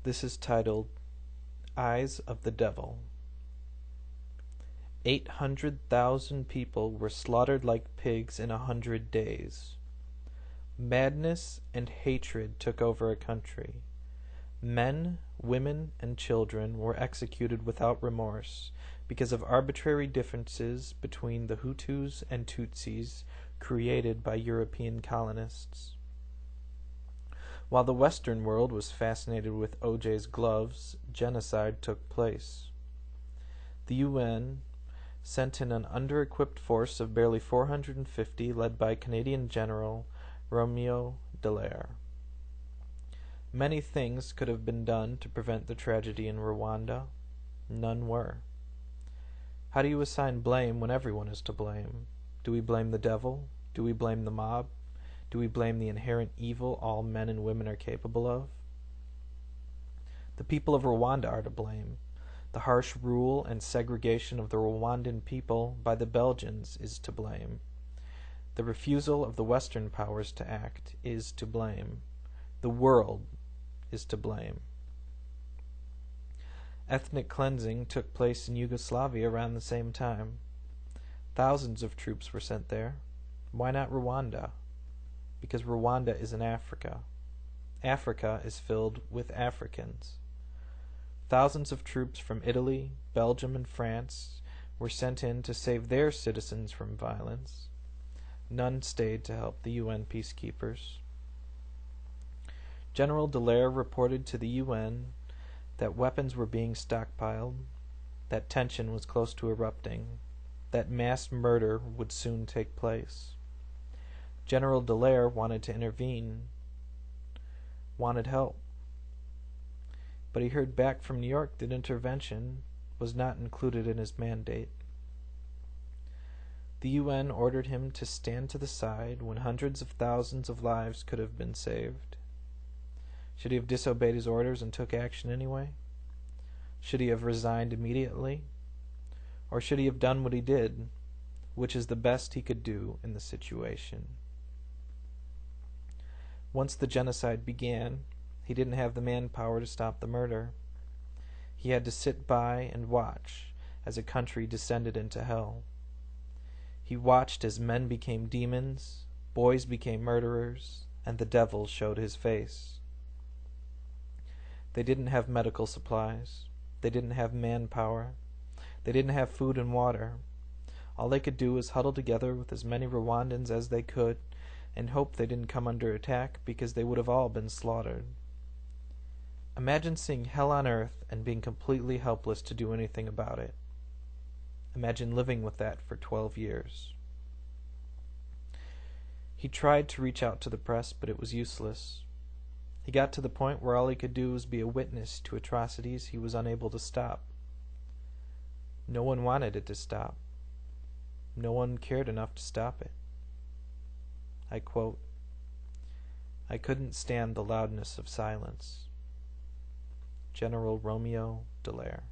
This is titled Eyes of the Devil. 800,000 people were slaughtered like pigs in 100 days. Madness and hatred took over a country. Men, women, and children were executed without remorse because of arbitrary differences between the Hutus and Tutsis created by European colonists. While the Western world was fascinated with O.J.'s gloves, genocide took place. The UN sent in an under-equipped force of barely 450 led by Canadian General Romeo Dallaire. Many things could have been done to prevent the tragedy in Rwanda. None were. How do you assign blame when everyone is to blame? Do we blame the devil? Do we blame the mob? Do we blame the inherent evil all men and women are capable of? The people of Rwanda are to blame. The harsh rule and segregation of the Rwandan people by the Belgians is to blame. The refusal of the Western powers to act is to blame. The world is to blame. Ethnic cleansing took place in Yugoslavia around the same time. Thousands of troops were sent there. Why not Rwanda? Because Rwanda is in Africa. Africa is filled with Africans. Thousands of troops from Italy, Belgium, and France were sent in to save their citizens from violence. None stayed to help the UN peacekeepers. General Dallaire reported to the UN that weapons were being stockpiled, that tension was close to erupting, that mass murder would soon take place. General Dallaire wanted to intervene, wanted help. But he heard back from New York that intervention was not included in his mandate. The UN ordered him to stand to the side when hundreds of thousands of lives could have been saved. Should he have disobeyed his orders and took action anyway? Should he have resigned immediately? Or should he have done what he did, which is the best he could do in the situation? Once the genocide began, he didn't have the manpower to stop the murder. He had to sit by and watch as a country descended into hell. He watched as men became demons, boys became murderers, and the devil showed his face. They didn't have medical supplies. They didn't have manpower. They didn't have food and water. All they could do was huddle together with as many Rwandans as they could and hope they didn't come under attack because they would have all been slaughtered. Imagine seeing hell on earth and being completely helpless to do anything about it. Imagine living with that for 12 years. He tried to reach out to the press, but it was useless. He got to the point where all he could do was be a witness to atrocities he was unable to stop. No one wanted it to stop. No one cared enough to stop it. I quote, "I couldn't stand the loudness of silence." General Romeo Dallaire.